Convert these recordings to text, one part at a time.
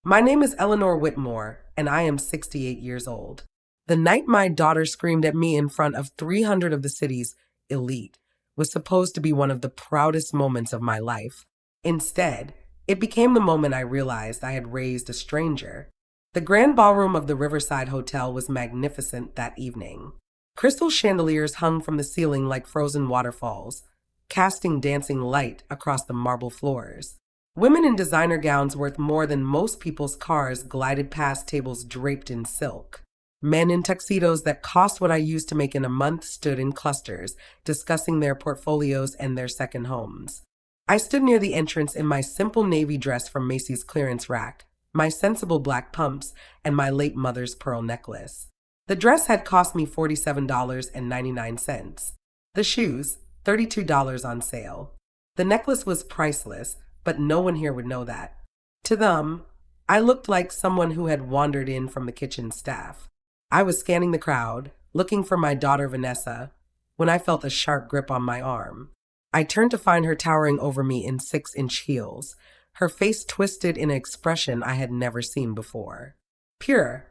My name is Eleanor Whitmore, and I am 68 years old. The night my daughter screamed at me in front of 300 of the city's elite was supposed to be one of the proudest moments of my life. Instead, it became the moment I realized I had raised a stranger. The grand ballroom of the Riverside Hotel was magnificent that evening. Crystal chandeliers hung from the ceiling like frozen waterfalls, casting dancing light across the marble floors. Women in designer gowns worth more than most people's cars glided past tables draped in silk. Men in tuxedos that cost what I used to make in a month stood in clusters, discussing their portfolios and their second homes. I stood near the entrance in my simple navy dress from Macy's clearance rack, my sensible black pumps, and my late mother's pearl necklace. The dress had cost me $47.99. The shoes, $32 on sale. The necklace was priceless, but no one here would know that. To them, I looked like someone who had wandered in from the kitchen staff. I was scanning the crowd, looking for my daughter Vanessa, when I felt a sharp grip on my arm. I turned to find her towering over me in 6-inch heels, her face twisted in an expression I had never seen before. Pure,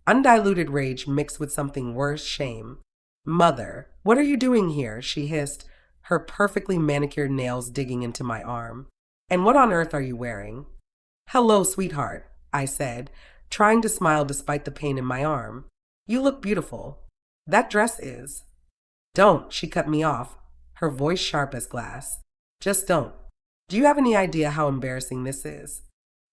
undiluted rage mixed with something worse, shame. "Mother, what are you doing here?" she hissed, her perfectly manicured nails digging into my arm. "And what on earth are you wearing?" "Hello, sweetheart," I said, trying to smile despite the pain in my arm. "You look beautiful. That dress is." "Don't," she cut me off, her voice sharp as glass. "Just don't. Do you have any idea how embarrassing this is?"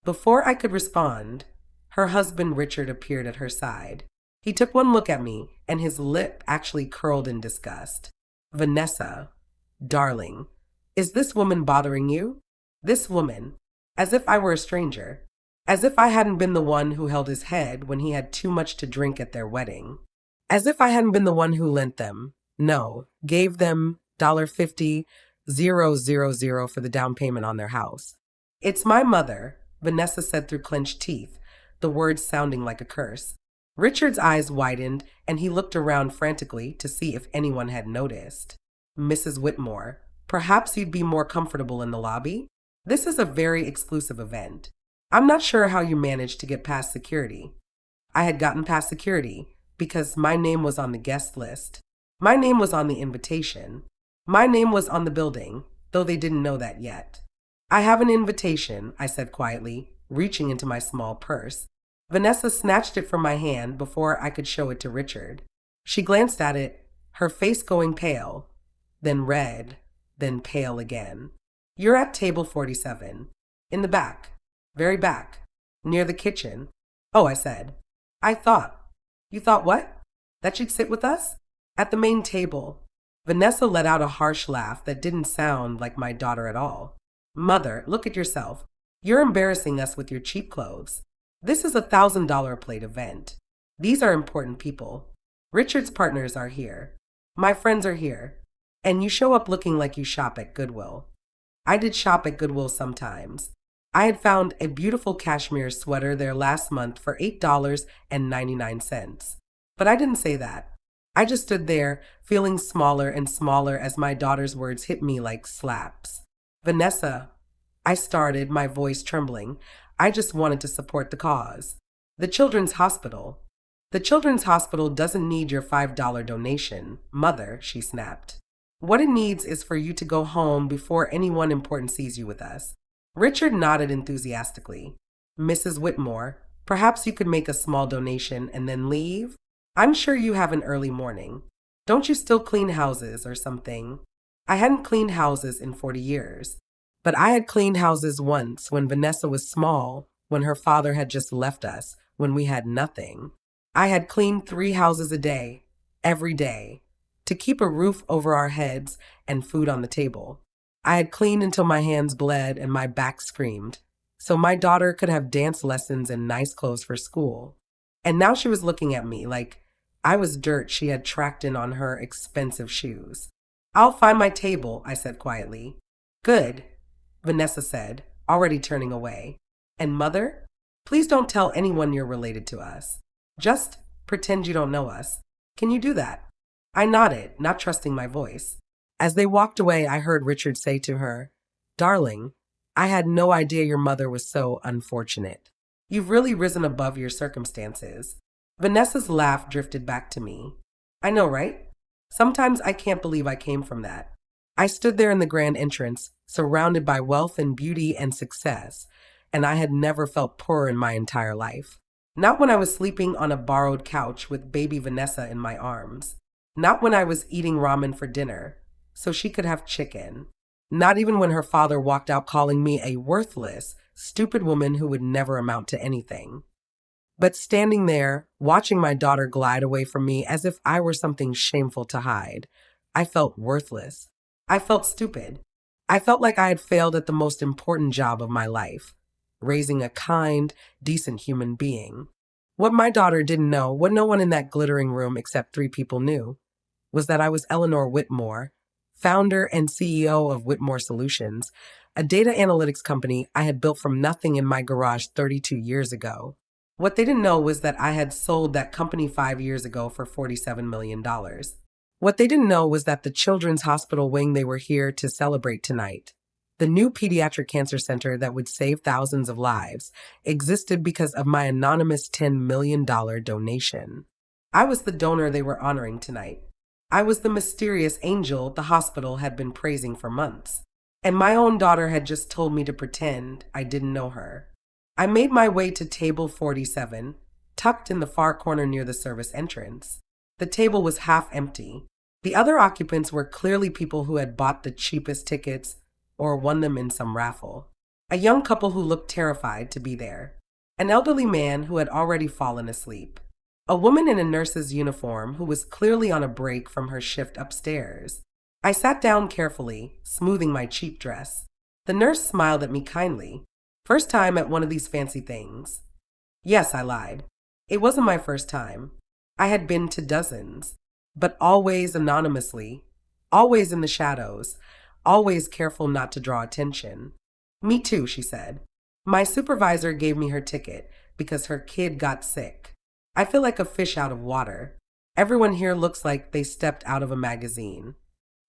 Before I could respond, her husband Richard appeared at her side. He took one look at me, and his lip actually curled in disgust. "Vanessa, darling, is this woman bothering you?" This woman, as if I were a stranger, as if I hadn't been the one who held his head when he had too much to drink at their wedding, as if I hadn't been the one who lent them, no, gave them $50,000 for the down payment on their house. "It's my mother," Vanessa said through clenched teeth, the words sounding like a curse. Richard's eyes widened, and he looked around frantically to see if anyone had noticed. "Mrs. Whitmore, perhaps you'd be more comfortable in the lobby? This is a very exclusive event. I'm not sure how you managed to get past security." I had gotten past security because my name was on the guest list. My name was on the invitation. My name was on the building, though they didn't know that yet. "I have an invitation," I said quietly, reaching into my small purse. Vanessa snatched it from my hand before I could show it to Richard. She glanced at it, her face going pale, then red, then pale again. "You're at table 47, in the back, very back, near the kitchen." "Oh," I said. You thought what? That you'd sit with us? At the main table." Vanessa let out a harsh laugh that didn't sound like my daughter at all. "Mother, look at yourself. You're embarrassing us with your cheap clothes. This is a $1,000 plate event. These are important people. Richard's partners are here. My friends are here. And you show up looking like you shop at Goodwill." I did shop at Goodwill sometimes. I had found a beautiful cashmere sweater there last month for $8.99. But I didn't say that. I just stood there, feeling smaller and smaller as my daughter's words hit me like slaps. "Vanessa," I started, my voice trembling. "I just wanted to support the cause. The Children's Hospital." "The Children's Hospital doesn't need your $5 donation, Mother," she snapped. "What it needs is for you to go home before anyone important sees you with us." Richard nodded enthusiastically. "Mrs. Whitmore, perhaps you could make a small donation and then leave? I'm sure you have an early morning. Don't you still clean houses or something?" I hadn't cleaned houses in 40 years. But I had cleaned houses once when Vanessa was small, when her father had just left us, when we had nothing. I had cleaned 3 houses a day, every day, to keep a roof over our heads and food on the table. I had cleaned until my hands bled and my back screamed, so my daughter could have dance lessons and nice clothes for school. And now she was looking at me like I was dirt she had tracked in on her expensive shoes. "I'll find my table," I said quietly. "Good," Vanessa said, already turning away. "And Mother, please don't tell anyone you're related to us. Just pretend you don't know us. Can you do that?" I nodded, not trusting my voice. As they walked away, I heard Richard say to her, "Darling, I had no idea your mother was so unfortunate." You've really risen above your circumstances. Vanessa's laugh drifted back to me. I know, right? Sometimes I can't believe I came from that. I stood there in the grand entrance, surrounded by wealth and beauty and success, and I had never felt poorer in my entire life. Not when I was sleeping on a borrowed couch with baby Vanessa in my arms. Not when I was eating ramen for dinner, so she could have chicken. Not even when her father walked out calling me a worthless, stupid woman who would never amount to anything. But standing there, watching my daughter glide away from me as if I were something shameful to hide, I felt worthless. I felt stupid. I felt like I had failed at the most important job of my life, raising a kind, decent human being. What my daughter didn't know, what no one in that glittering room except three people knew, was that I was Eleanor Whitmore, founder and CEO of Whitmore Solutions, a data analytics company I had built from nothing in my garage 32 years ago. What they didn't know was that I had sold that company 5 years ago for $47 million. What they didn't know was that the children's hospital wing they were here to celebrate tonight, the new pediatric cancer center that would save thousands of lives, existed because of my anonymous $10 million donation. I was the donor they were honoring tonight. I was the mysterious angel the hospital had been praising for months. And my own daughter had just told me to pretend I didn't know her. I made my way to table 47, tucked in the far corner near the service entrance. The table was half empty. The other occupants were clearly people who had bought the cheapest tickets or won them in some raffle. A young couple who looked terrified to be there. An elderly man who had already fallen asleep. A woman in a nurse's uniform who was clearly on a break from her shift upstairs. I sat down carefully, smoothing my cheap dress. The nurse smiled at me kindly. First time at one of these fancy things. Yes, I lied. It wasn't my first time. I had been to dozens, but always anonymously, always in the shadows, always careful not to draw attention. Me too, she said. My supervisor gave me her ticket because her kid got sick. I feel like a fish out of water. Everyone here looks like they stepped out of a magazine.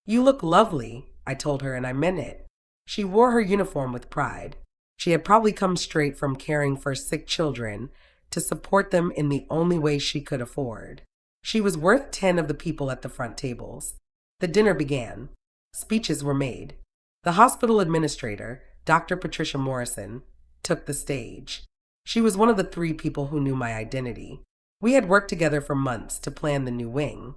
You look lovely, I told her, and I meant it. She wore her uniform with pride. She had probably come straight from caring for sick children to support them in the only way she could afford. She was worth 10 of the people at the front tables. The dinner began. Speeches were made. The hospital administrator, Dr. Patricia Morrison, took the stage. She was one of the three people who knew my identity. We had worked together for months to plan the new wing.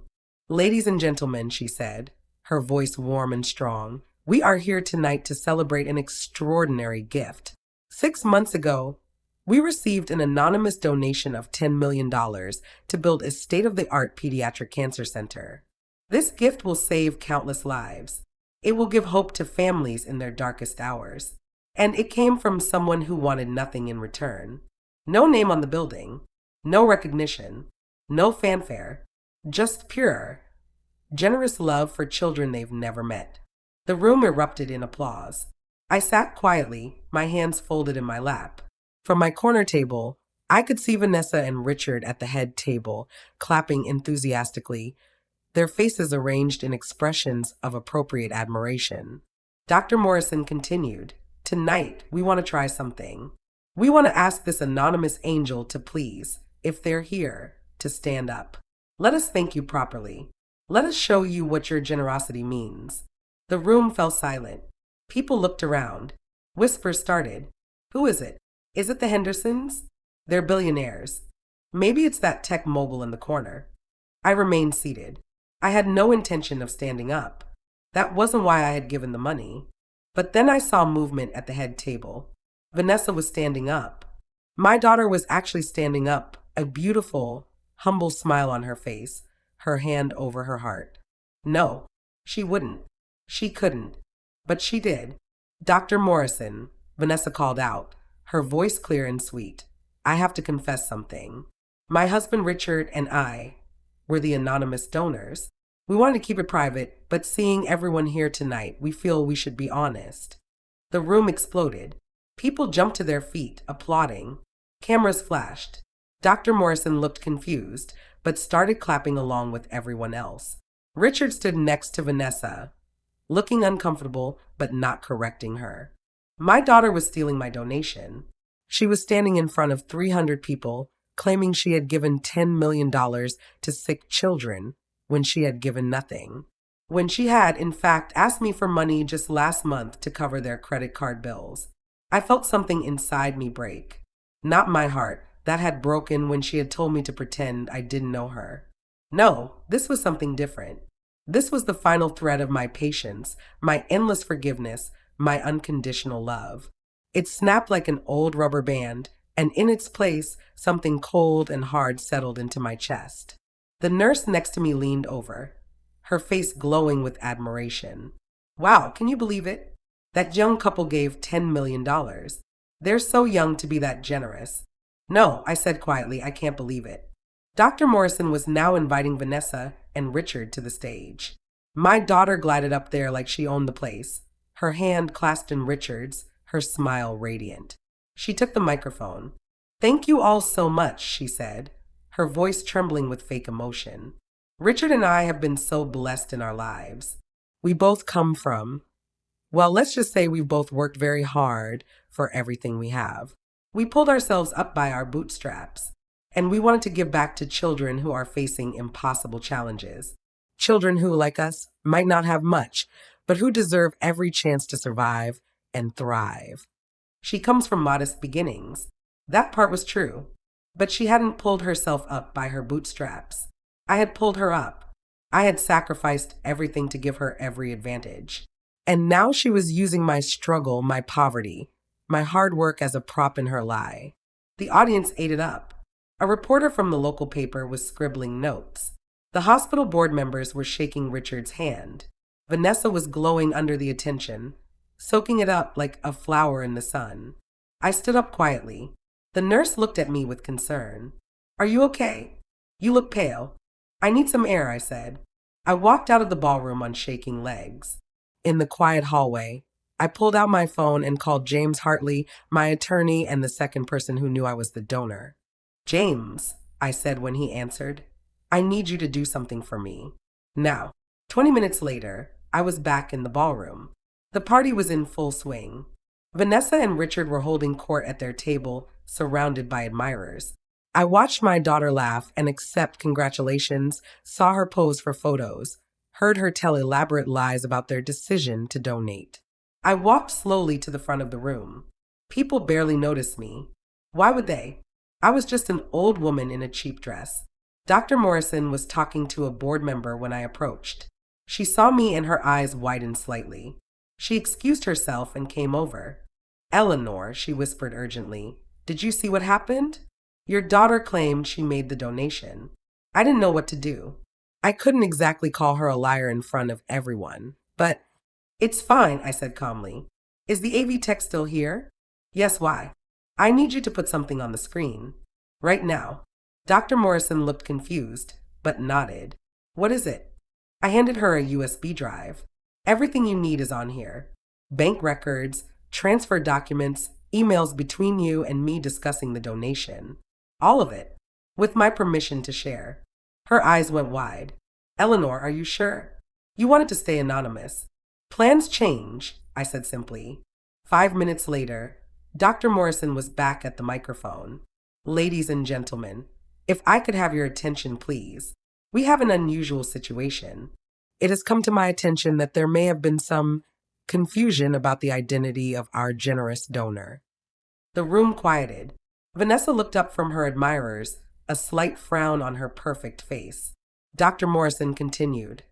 Ladies and gentlemen, she said, her voice warm and strong, we are here tonight to celebrate an extraordinary gift. 6 months ago, we received an anonymous donation of $10 million to build a state-of-the-art pediatric cancer center. This gift will save countless lives. It will give hope to families in their darkest hours. And it came from someone who wanted nothing in return. No name on the building, no recognition, no fanfare, just pure, generous love for children they've never met. The room erupted in applause. I sat quietly, my hands folded in my lap. From my corner table, I could see Vanessa and Richard at the head table, clapping enthusiastically, their faces arranged in expressions of appropriate admiration. Dr. Morrison continued, tonight, we want to try something. We want to ask this anonymous angel to please, if they're here, to stand up. Let us thank you properly. Let us show you what your generosity means. The room fell silent. People looked around. Whispers started. Who is it? Is it the Hendersons? They're billionaires. Maybe it's that tech mogul in the corner. I remained seated. I had no intention of standing up. That wasn't why I had given the money. But then I saw movement at the head table. Vanessa was standing up. My daughter was actually standing up, a beautiful, humble smile on her face, her hand over her heart. No, she wouldn't. She couldn't. But she did. Dr. Morrison, Vanessa called out, her voice clear and sweet. I have to confess something. My husband Richard and I were the anonymous donors. We wanted to keep it private, but seeing everyone here tonight, we feel we should be honest. The room exploded. People jumped to their feet, applauding. Cameras flashed. Dr. Morrison looked confused, but started clapping along with everyone else. Richard stood next to Vanessa, looking uncomfortable, but not correcting her. My daughter was stealing my donation. She was standing in front of 300 people, claiming she had given $10 million to sick children when she had given nothing. When she had, in fact, asked me for money just last month to cover their credit card bills. I felt something inside me break. Not my heart, that had broken when she had told me to pretend I didn't know her. No, this was something different. This was the final thread of my patience, my endless forgiveness, my unconditional love. It snapped like an old rubber band, and in its place, something cold and hard settled into my chest. The nurse next to me leaned over, her face glowing with admiration. Wow, can you believe it? That young couple gave $10 million. They're so young to be that generous. No, I said quietly, I can't believe it. Dr. Morrison was now inviting Vanessa and Richard to the stage. My daughter glided up there like she owned the place, her hand clasped in Richard's, her smile radiant. She took the microphone. Thank you all so much, she said, her voice trembling with fake emotion. Richard and I have been so blessed in our lives. We both come from, well, let's just say we've both worked very hard for everything we have. We pulled ourselves up by our bootstraps, and we wanted to give back to children who are facing impossible challenges. Children who, like us, might not have much, but who deserve every chance to survive and thrive. She comes from modest beginnings. That part was true. But she hadn't pulled herself up by her bootstraps. I had pulled her up. I had sacrificed everything to give her every advantage. And now she was using my struggle, my poverty, my hard work as a prop in her lie. The audience ate it up. A reporter from the local paper was scribbling notes. The hospital board members were shaking Richard's hand. Vanessa was glowing under the attention, soaking it up like a flower in the sun. I stood up quietly. The nurse looked at me with concern. Are you okay? You look pale. I need some air, I said. I walked out of the ballroom on shaking legs. In the quiet hallway, I pulled out my phone and called James Hartley, my attorney and the second person who knew I was the donor. James, I said when he answered, I need you to do something for me. Now, 20 minutes later, I was back in the ballroom. The party was in full swing. Vanessa and Richard were holding court at their table, surrounded by admirers. I watched my daughter laugh and accept congratulations, saw her pose for photos, heard her tell elaborate lies about their decision to donate. I walked slowly to the front of the room. People barely noticed me. Why would they? I was just an old woman in a cheap dress. Dr. Morrison was talking to a board member when I approached. She saw me and her eyes widened slightly. She excused herself and came over. Eleanor, she whispered urgently, did you see what happened? Your daughter claimed she made the donation. I didn't know what to do. I couldn't exactly call her a liar in front of everyone, but it's fine, I said calmly. Is the AV tech still here? Yes, why? I need you to put something on the screen. Right now. Dr. Morrison looked confused, but nodded. What is it? I handed her a USB drive. Everything you need is on here. Bank records, transfer documents, emails between you and me discussing the donation. All of it. With my permission to share. Her eyes went wide. Eleanor, are you sure? You wanted to stay anonymous. Plans change, I said simply. 5 minutes later, Dr. Morrison was back at the microphone. Ladies and gentlemen, if I could have your attention, please. We have an unusual situation. It has come to my attention that there may have been some confusion about the identity of our generous donor. The room quieted. Vanessa looked up from her admirers, a slight frown on her perfect face. Dr. Morrison continued.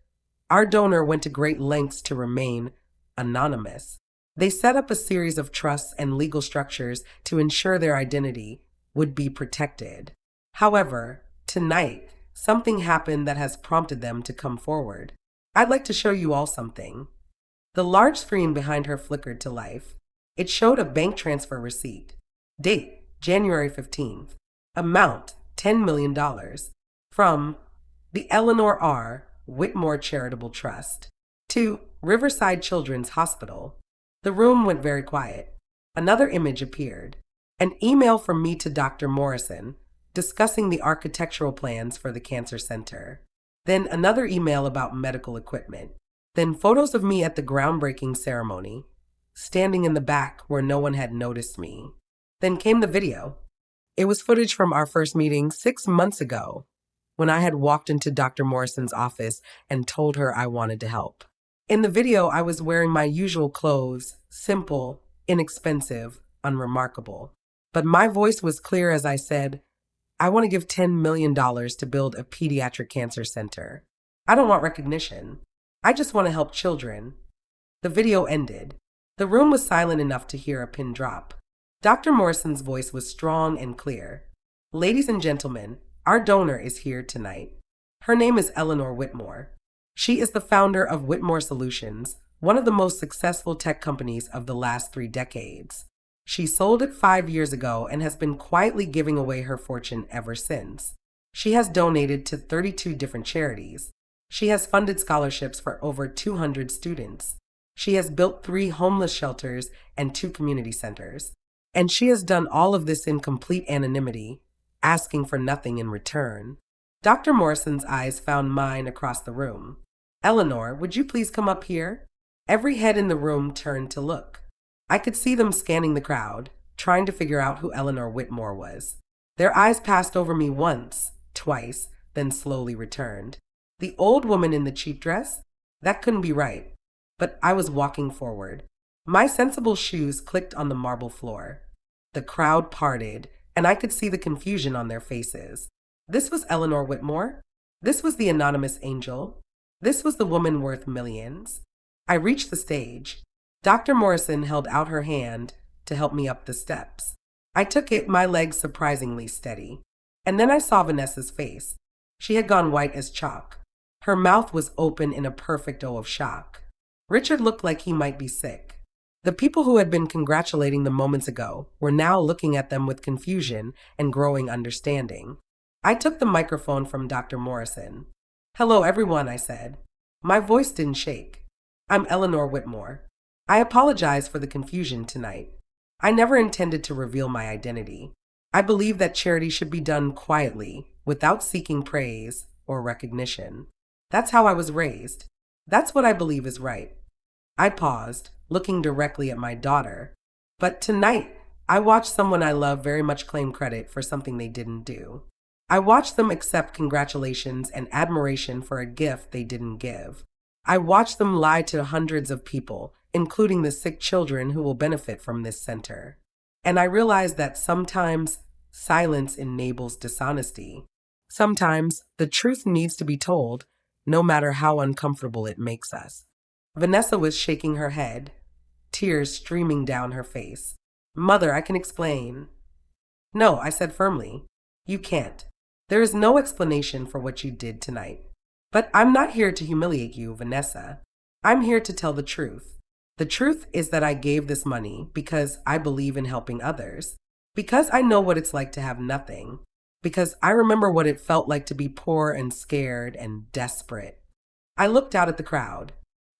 Our donor went to great lengths to remain anonymous. They set up a series of trusts and legal structures to ensure their identity would be protected. However, tonight, something happened that has prompted them to come forward. I'd like to show you all something. The large screen behind her flickered to life. It showed a bank transfer receipt. Date, January 15th. Amount, $10 million. From the Eleanor R. Whitmore Charitable Trust to Riverside Children's Hospital. The room went very quiet. Another image appeared. An email from me to Dr. Morrison discussing the architectural plans for the cancer center. Then another email about medical equipment. Then photos of me at the groundbreaking ceremony, standing in the back where no one had noticed me. Then came the video. It was footage from our first meeting 6 months ago, when I had walked into Dr. Morrison's office and told her I wanted to help. In the video, I was wearing my usual clothes, simple, inexpensive, unremarkable. But my voice was clear as I said, I want to give $10 million to build a pediatric cancer center. I don't want recognition. I just want to help children. The video ended. The room was silent enough to hear a pin drop. Dr. Morrison's voice was strong and clear. Ladies and gentlemen, our donor is here tonight. Her name is Eleanor Whitmore. She is the founder of Whitmore Solutions, one of the most successful tech companies of the last 3 decades. She sold it 5 years ago and has been quietly giving away her fortune ever since. She has donated to 32 different charities. She has funded scholarships for over 200 students. She has built 3 homeless shelters and 2 community centers. And she has done all of this in complete anonymity, asking for nothing in return. Dr. Morrison's eyes found mine across the room. Eleanor, would you please come up here? Every head in the room turned to look. I could see them scanning the crowd, trying to figure out who Eleanor Whitmore was. Their eyes passed over me once, twice, then slowly returned. The old woman in the cheap dress? That couldn't be right. But I was walking forward. My sensible shoes clicked on the marble floor. The crowd parted, and I could see the confusion on their faces. This was Eleanor Whitmore. This was the anonymous angel. This was the woman worth millions. I reached the stage. Dr. Morrison held out her hand to help me up the steps. I took it, my legs surprisingly steady. And then I saw Vanessa's face. She had gone white as chalk. Her mouth was open in a perfect O of shock. Richard looked like he might be sick. The people who had been congratulating them moments ago were now looking at them with confusion and growing understanding. I took the microphone from Dr. Morrison. Hello, everyone, I said. My voice didn't shake. I'm Eleanor Whitmore. I apologize for the confusion tonight. I never intended to reveal my identity. I believe that charity should be done quietly, without seeking praise or recognition. That's how I was raised. That's what I believe is right. I paused, looking directly at my daughter. But tonight, I watched someone I love very much claim credit for something they didn't do. I watched them accept congratulations and admiration for a gift they didn't give. I watched them lie to hundreds of people, including the sick children who will benefit from this center. And I realized that sometimes silence enables dishonesty. Sometimes the truth needs to be told, no matter how uncomfortable it makes us. Vanessa was shaking her head, tears streaming down her face. Mother, I can explain. No, I said firmly. You can't. There is no explanation for what you did tonight. But I'm not here to humiliate you, Vanessa. I'm here to tell the truth. The truth is that I gave this money because I believe in helping others. Because I know what it's like to have nothing. Because I remember what it felt like to be poor and scared and desperate. I looked out at the crowd.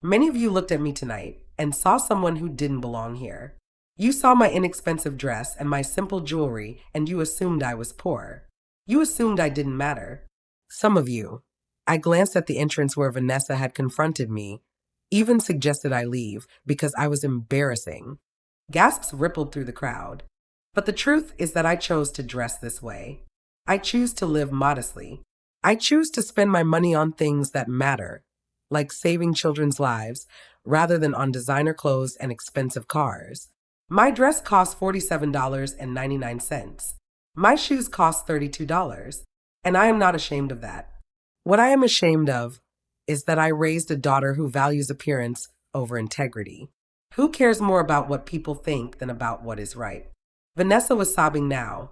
Many of you looked at me tonight and saw someone who didn't belong here. You saw my inexpensive dress and my simple jewelry, and you assumed I was poor. You assumed I didn't matter. Some of you. I glanced at the entrance where Vanessa had confronted me, even suggested I leave because I was embarrassing. Gasps rippled through the crowd. But the truth is that I chose to dress this way. I choose to live modestly. I choose to spend my money on things that matter, like saving children's lives, rather than on designer clothes and expensive cars. My dress cost $47.99. My shoes cost $32, and I am not ashamed of that. What I am ashamed of is that I raised a daughter who values appearance over integrity. Who cares more about what people think than about what is right? Vanessa was sobbing now,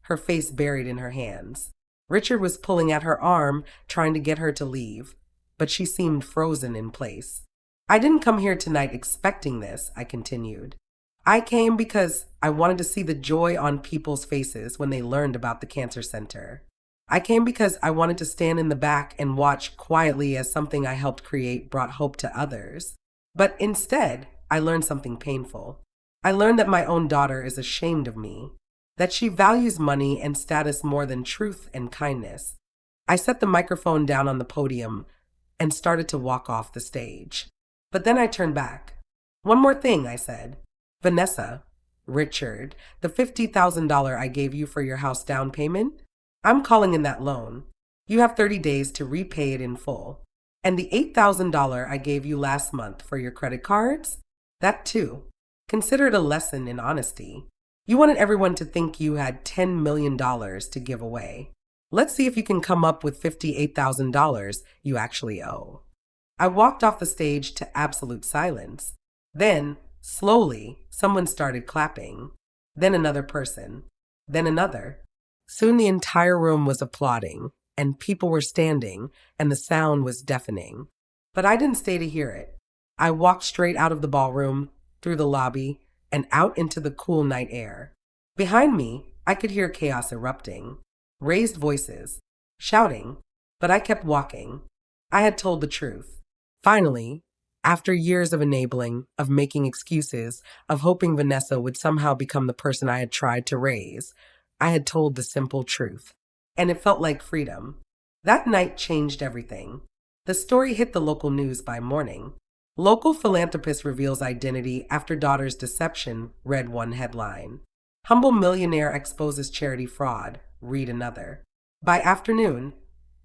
her face buried in her hands. Richard was pulling at her arm, trying to get her to leave, but she seemed frozen in place. I didn't come here tonight expecting this, I continued. I came because I wanted to see the joy on people's faces when they learned about the cancer center. I came because I wanted to stand in the back and watch quietly as something I helped create brought hope to others. But instead, I learned something painful. I learned that my own daughter is ashamed of me, that she values money and status more than truth and kindness. I set the microphone down on the podium and started to walk off the stage. But then I turned back. One more thing, I said. Vanessa, Richard, the $50,000 I gave you for your house down payment? I'm calling in that loan. You have 30 days to repay it in full. And the $8,000 I gave you last month for your credit cards? That too. Consider it a lesson in honesty. You wanted everyone to think you had $10 million to give away. Let's see if you can come up with $58,000 you actually owe. I walked off the stage to absolute silence. Then, slowly, someone started clapping. Then another person. Then another. Soon the entire room was applauding, and people were standing, and the sound was deafening. But I didn't stay to hear it. I walked straight out of the ballroom, through the lobby, and out into the cool night air. Behind me, I could hear chaos erupting. Raised voices, shouting, but I kept walking. I had told the truth. Finally, after years of enabling, of making excuses, of hoping Vanessa would somehow become the person I had tried to raise, I had told the simple truth. And it felt like freedom. That night changed everything. The story hit the local news by morning. Local philanthropist reveals identity after daughter's deception, read one headline. Humble millionaire exposes charity fraud, read another. By afternoon,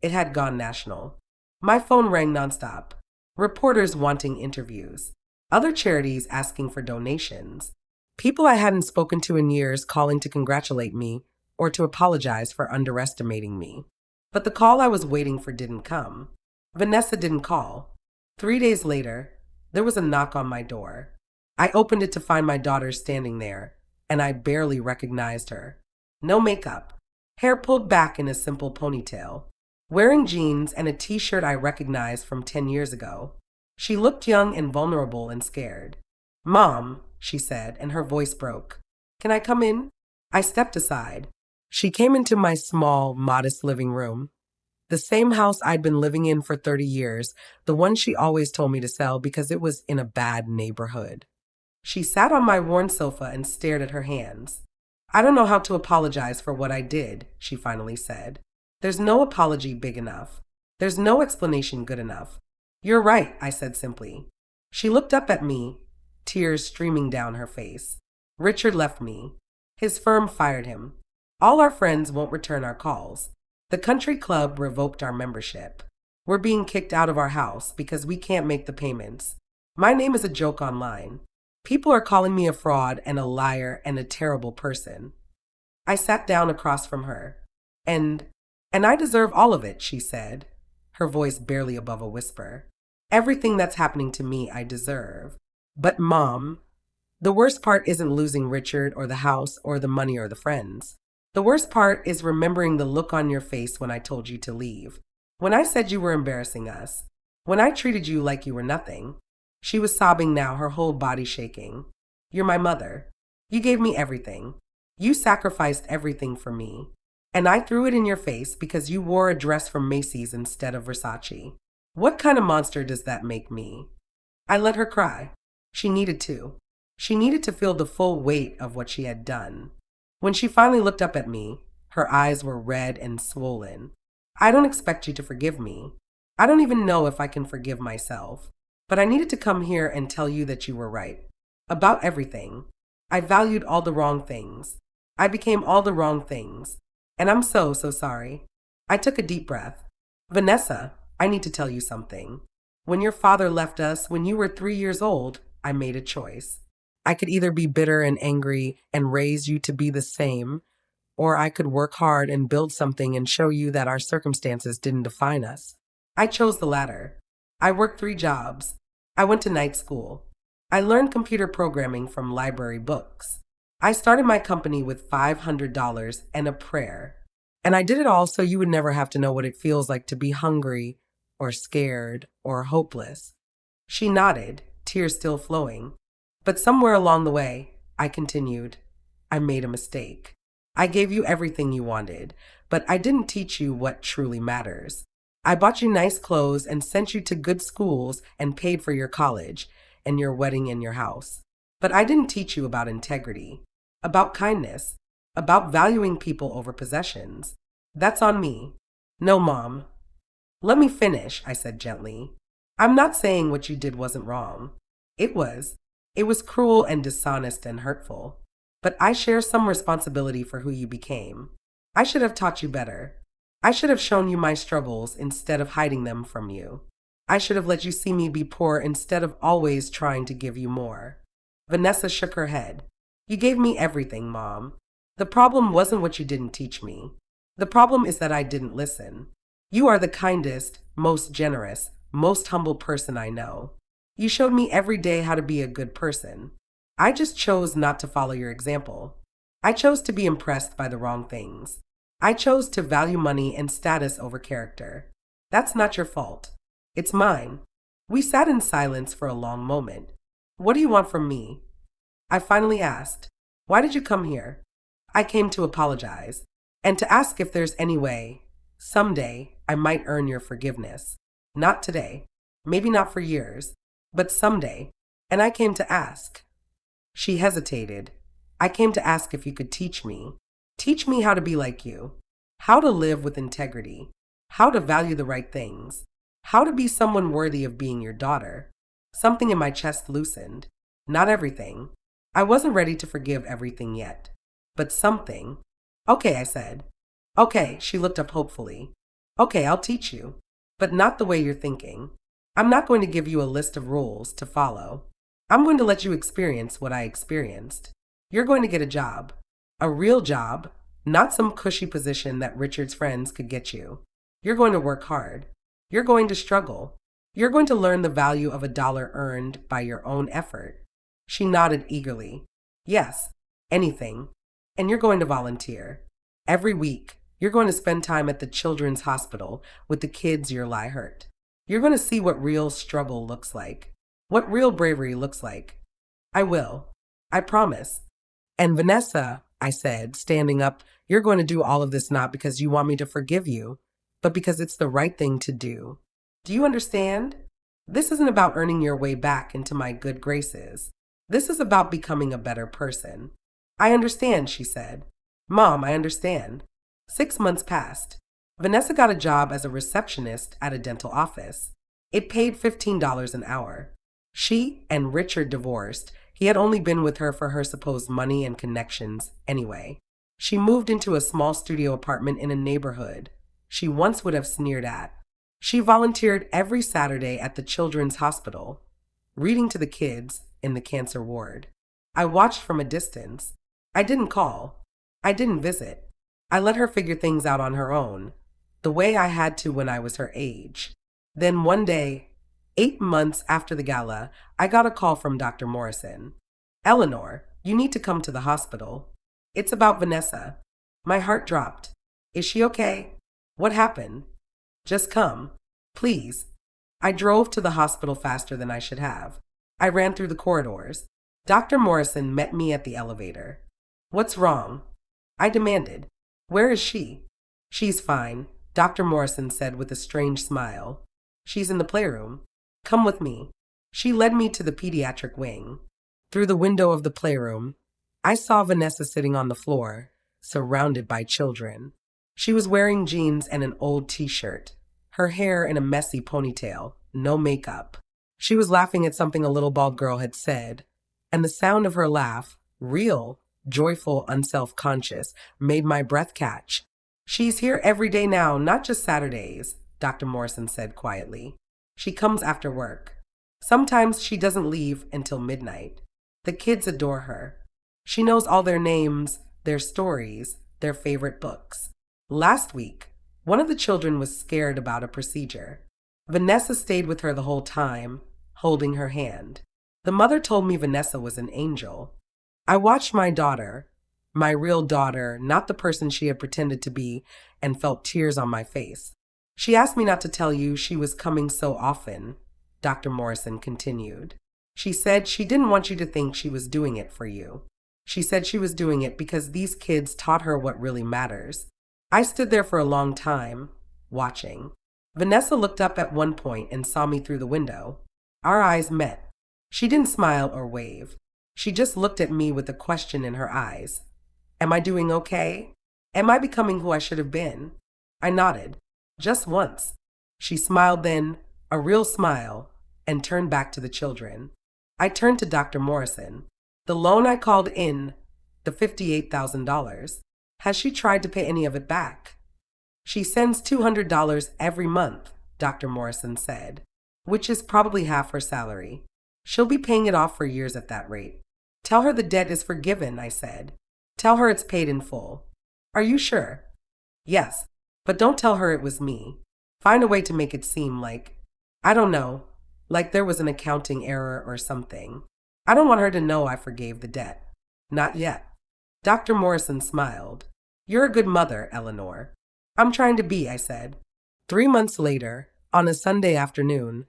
it had gone national. My phone rang nonstop. Reporters wanting interviews. Other charities asking for donations. People I hadn't spoken to in years calling to congratulate me or to apologize for underestimating me. But the call I was waiting for didn't come. Vanessa didn't call. 3 days later, there was a knock on my door. I opened it to find my daughter standing there, and I barely recognized her. No makeup, hair pulled back in a simple ponytail, wearing jeans and a t-shirt I recognized from 10 years ago. She looked young and vulnerable and scared. "Mom," she said, and her voice broke. "Can I come in?" I stepped aside. She came into my small, modest living room. The same house I'd been living in for 30 years, the one she always told me to sell because it was in a bad neighborhood. She sat on my worn sofa and stared at her hands. "I don't know how to apologize for what I did," she finally said. "There's no apology big enough. There's no explanation good enough." "You're right," I said simply. She looked up at me, tears streaming down her face. "Richard left me. His firm fired him. All our friends won't return our calls. The country club revoked our membership. We're being kicked out of our house because we can't make the payments. My name is a joke online. People are calling me a fraud and a liar and a terrible person." I sat down across from her. And I deserve all of it," she said, her voice barely above a whisper. "Everything that's happening to me, I deserve. But Mom, the worst part isn't losing Richard or the house or the money or the friends. The worst part is remembering the look on your face when I told you to leave. When I said you were embarrassing us. When I treated you like you were nothing." She was sobbing now, her whole body shaking. "You're my mother. You gave me everything. You sacrificed everything for me. And I threw it in your face because you wore a dress from Macy's instead of Versace. What kind of monster does that make me?" I let her cry. She needed to. She needed to feel the full weight of what she had done. When she finally looked up at me, her eyes were red and swollen. "I don't expect you to forgive me. I don't even know if I can forgive myself. But I needed to come here and tell you that you were right. About everything. I valued all the wrong things. I became all the wrong things. And I'm so sorry." I took a deep breath. "Vanessa, I need to tell you something. When your father left us, when you were 3 years old, I made a choice. I could either be bitter and angry and raise you to be the same, or I could work hard and build something and show you that our circumstances didn't define us. I chose the latter. I worked 3 jobs. I went to night school. I learned computer programming from library books. I started my company with $500 and a prayer. And I did it all so you would never have to know what it feels like to be hungry or scared or hopeless." She nodded, tears still flowing. "But somewhere along the way," I continued, "I made a mistake. I gave you everything you wanted, but I didn't teach you what truly matters. I bought you nice clothes and sent you to good schools and paid for your college and your wedding and your house. But I didn't teach you about integrity, about kindness, about valuing people over possessions. That's on me." "No, Mom." "Let me finish," I said gently. "I'm not saying what you did wasn't wrong. It was. It was cruel and dishonest and hurtful. but I share some responsibility for who you became. I should have taught you better. I should have shown you my struggles instead of hiding them from you. I should have let you see me be poor instead of always trying to give you more. Vanessa shook her head. You gave me everything, Mom. The problem wasn't what you didn't teach me. The problem is that I didn't listen. You are the kindest, most generous, most humble person I know. You showed me every day how to be a good person. I just chose not to follow your example. I chose to be impressed by the wrong things. I chose to value money and status over character. That's not your fault. It's mine. We sat in silence for a long moment. What do you want from me? I finally asked. Why did you come here? I came to apologize and to ask if there's any way, someday, I might earn your forgiveness. Not today, maybe not for years, but someday. And I came to ask. She hesitated. I came to ask if you could teach me. Teach me how to be like you, how to live with integrity, how to value the right things, how to be someone worthy of being your daughter. Something in my chest loosened. Not everything. I wasn't ready to forgive everything yet, but something. Okay, I said. Okay, she looked up hopefully. Okay, I'll teach you, but not the way you're thinking. I'm not going to give you a list of rules to follow. I'm going to let you experience what I experienced. You're going to get a job. A real job, not some cushy position that Richard's friends could get you. You're going to work hard. You're going to struggle. You're going to learn the value of a dollar earned by your own effort. She nodded eagerly. Yes, anything. And you're going to volunteer. Every week, you're going to spend time at the children's hospital with the kids your lie hurt. You're going to see what real struggle looks like, what real bravery looks like. I will. I promise. And Vanessa, I said, standing up, you're going to do all of this not because you want me to forgive you, but because it's the right thing to do. Do you understand? This isn't about earning your way back into my good graces. This is about becoming a better person. I understand, she said. Mom, I understand. 6 months passed. Vanessa got a job as a receptionist at a dental office. It paid $15 an hour. She and Richard divorced. He had only been with her for her supposed money and connections anyway. She moved into a small studio apartment in a neighborhood she once would have sneered at. She volunteered every Saturday at the children's hospital, reading to the kids in the cancer ward. I watched from a distance. I didn't call. I didn't visit. I let her figure things out on her own, the way I had to when I was her age. Then one day, 8 months after the gala, I got a call from Dr. Morrison. Eleanor, you need to come to the hospital. It's about Vanessa. My heart dropped. Is she okay? What happened? Just come. Please. I drove to the hospital faster than I should have. I ran through the corridors. Dr. Morrison met me at the elevator. What's wrong? I demanded. Where is she? She's fine, Dr. Morrison said with a strange smile. She's in the playroom. Come with me. She led me to the pediatric wing. Through the window of the playroom, I saw Vanessa sitting on the floor, surrounded by children. She was wearing jeans and an old t-shirt, her hair in a messy ponytail, no makeup. She was laughing at something a little bald girl had said, and the sound of her laugh, real, joyful, unself-conscious, made my breath catch. She's here every day now, not just Saturdays, Dr. Morrison said quietly. She comes after work. Sometimes she doesn't leave until midnight. The kids adore her. She knows all their names, their stories, their favorite books. Last week, one of the children was scared about a procedure. Vanessa stayed with her the whole time, holding her hand. The mother told me Vanessa was an angel. I watched my daughter, my real daughter, not the person she had pretended to be, and felt tears on my face. She asked me not to tell you she was coming so often, Dr. Morrison continued. She said she didn't want you to think she was doing it for you. She said she was doing it because these kids taught her what really matters. I stood there for a long time, watching. Vanessa looked up at one point and saw me through the window. Our eyes met. She didn't smile or wave. She just looked at me with a question in her eyes. Am I doing okay? Am I becoming who I should have been? I nodded. Just once. She smiled then, a real smile, and turned back to the children. I turned to Dr. Morrison. The loan I called in, The $58,000. Has she tried to pay any of it back? She sends $200 every month, Dr. Morrison said, which is probably half her salary. She'll be paying it off for years at that rate. Tell her the debt is forgiven, I said. Tell her it's paid in full. Are you sure? Yes, but don't tell her it was me. Find a way to make it seem like, I don't know, like there was an accounting error or something. I don't want her to know I forgave the debt. Not yet. Dr. Morrison smiled. You're a good mother, Eleanor. I'm trying to be, I said. 3 months later, on a Sunday afternoon,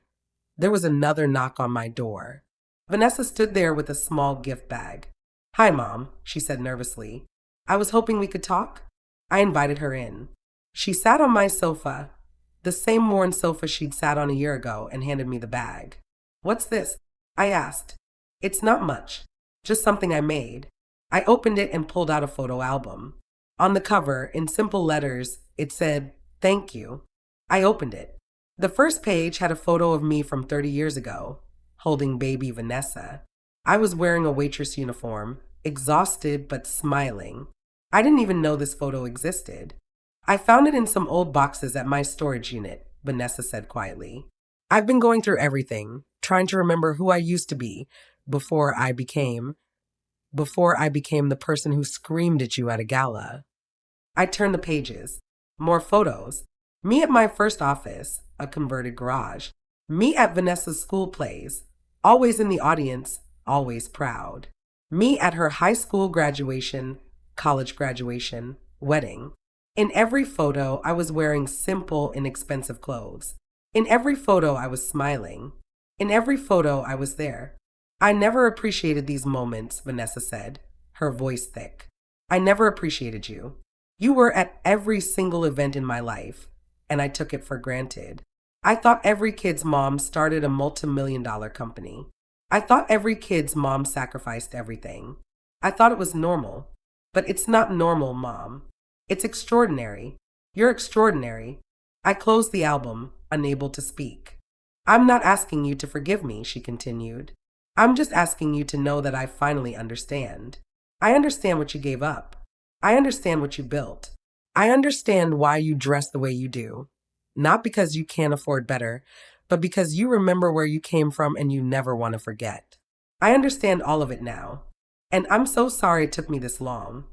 there was another knock on my door. Vanessa stood there with a small gift bag. Hi, Mom, she said nervously. I was hoping we could talk. I invited her in. She sat on my sofa, the same worn sofa she'd sat on a year ago, and handed me the bag. What's this? I asked. It's not much, just something I made. I opened it and pulled out a photo album. On the cover, in simple letters, it said, Thank you. I opened it. The first page had a photo of me from 30 years ago, holding baby Vanessa. I was wearing a waitress uniform, exhausted but smiling. I didn't even know this photo existed. I found it in some old boxes at my storage unit, Vanessa said quietly. I've been going through everything, trying to remember who I used to be before I became the person who screamed at you at a gala. I turned the pages. More photos. Me at my first office, a converted garage. Me at Vanessa's school plays, always in the audience, always proud. Me at her high school graduation, college graduation, wedding. In every photo, I was wearing simple, inexpensive clothes. In every photo, I was smiling. In every photo, I was there. I never appreciated these moments, Vanessa said, her voice thick. I never appreciated you. You were at every single event in my life, and I took it for granted. I thought every kid's mom started a multi-million-dollar company. I thought every kid's mom sacrificed everything. I thought it was normal. But it's not normal, Mom. It's extraordinary. You're extraordinary. I closed the album, unable to speak. I'm not asking you to forgive me, she continued. I'm just asking you to know that I finally understand. I understand what you gave up. I understand what you built. I understand why you dress the way you do. Not because you can't afford better, but because you remember where you came from and you never want to forget. I understand all of it now. And I'm so sorry it took me this long.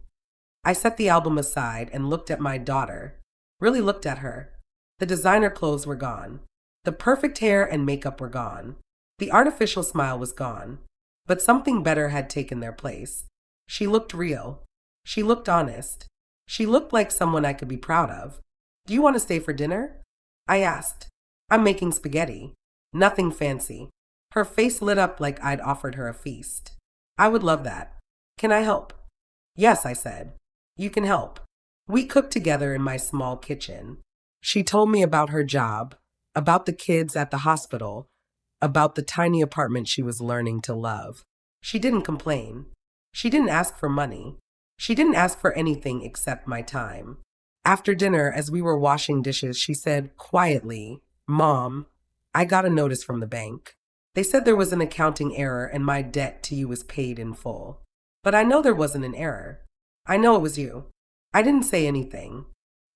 I set the album aside and looked at my daughter. Really looked at her. The designer clothes were gone. The perfect hair and makeup were gone. The artificial smile was gone. But something better had taken their place. She looked real. She looked honest. She looked like someone I could be proud of. Do you want to stay for dinner? I asked. I'm making spaghetti. Nothing fancy. Her face lit up like I'd offered her a feast. I would love that. Can I help? Yes, I said. You can help. We cooked together in my small kitchen. She told me about her job, about the kids at the hospital, about the tiny apartment she was learning to love. She didn't complain. She didn't ask for money. She didn't ask for anything except my time. After dinner, as we were washing dishes, she said quietly, Mom, I got a notice from the bank. They said there was an accounting error and my debt to you was paid in full. But I know there wasn't an error. I know it was you. I didn't say anything.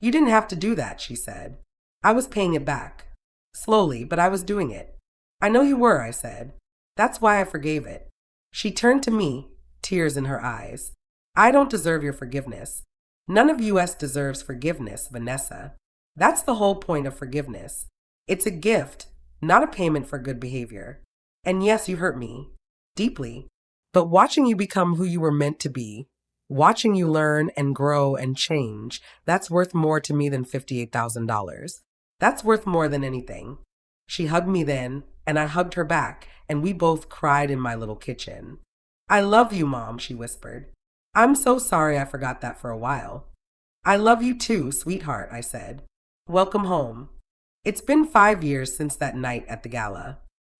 You didn't have to do that, she said. I was paying it back. Slowly, but I was doing it. I know you were, I said. That's why I forgave it. She turned to me, tears in her eyes. I don't deserve your forgiveness. None of us deserves forgiveness, Vanessa. That's the whole point of forgiveness. It's a gift, not a payment for good behavior. And yes, you hurt me. Deeply. But watching you become who you were meant to be, watching you learn and grow and change, that's worth more to me than $58,000. That's worth more than anything. She hugged me then, and I hugged her back, and we both cried in my little kitchen. I love you, Mom, she whispered. I'm so sorry I forgot that for a while. I love you too, sweetheart, I said. Welcome home. It's been 5 years since that night at the gala.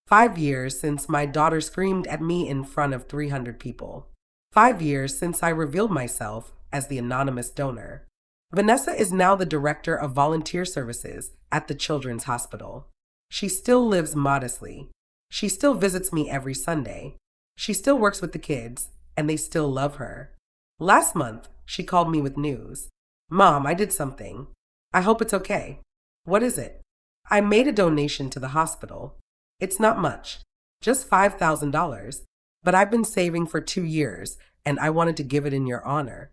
5 years since my daughter screamed at me in front of 300 people. 5 years since I revealed myself as the anonymous donor. Vanessa is now the director of volunteer services at the Children's Hospital. She still lives modestly. She still visits me every Sunday. She still works with the kids, and they still love her. Last month, she called me with news. Mom, I did something. I hope it's okay. What is it? I made a donation to the hospital. It's not much, just $5,000, but I've been saving for 2 years and I wanted to give it in your honor.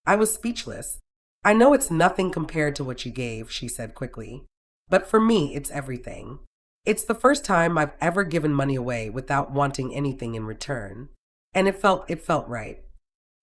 I was speechless. I know it's nothing compared to what you gave, she said quickly. But for me, it's everything. It's the first time I've ever given money away without wanting anything in return. And it felt right.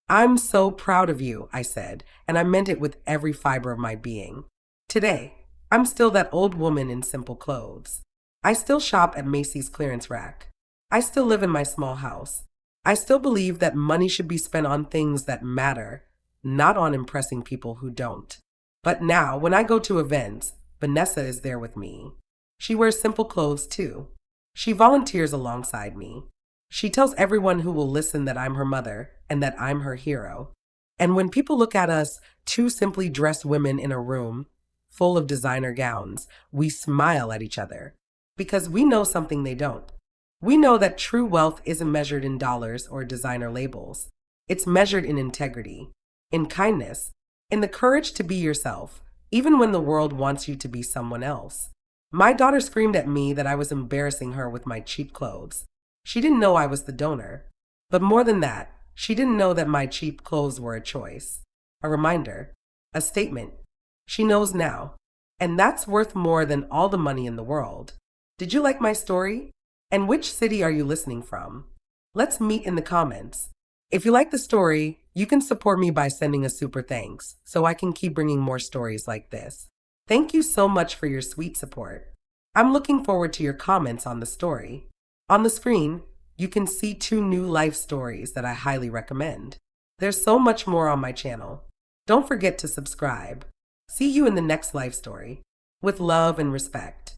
I'm so proud of you, I said, and I meant it with every fiber of my being. Today, I'm still that old woman in simple clothes. I still shop at Macy's clearance rack. I still live in my small house. I still believe that money should be spent on things that matter, not on impressing people who don't. But now, when I go to events, Vanessa is there with me. She wears simple clothes too. She volunteers alongside me. She tells everyone who will listen that I'm her mother and that I'm her hero. And when people look at us, two simply dressed women in a room full of designer gowns, we smile at each other because we know something they don't. We know that true wealth isn't measured in dollars or designer labels. It's measured in integrity, in kindness, in the courage to be yourself, even when the world wants you to be someone else. My daughter screamed at me that I was embarrassing her with my cheap clothes. She didn't know I was the donor. But more than that, she didn't know that my cheap clothes were a choice, a reminder, a statement. She knows now. And that's worth more than all the money in the world. Did you like my story? And which city are you listening from? Let's meet in the comments. If you like the story, you can support me by sending a super thanks so I can keep bringing more stories like this. Thank you so much for your sweet support. I'm looking forward to your comments on the story. On the screen, you can see 2 new life stories that I highly recommend. There's so much more on my channel. Don't forget to subscribe. See you in the next life story. With love and respect.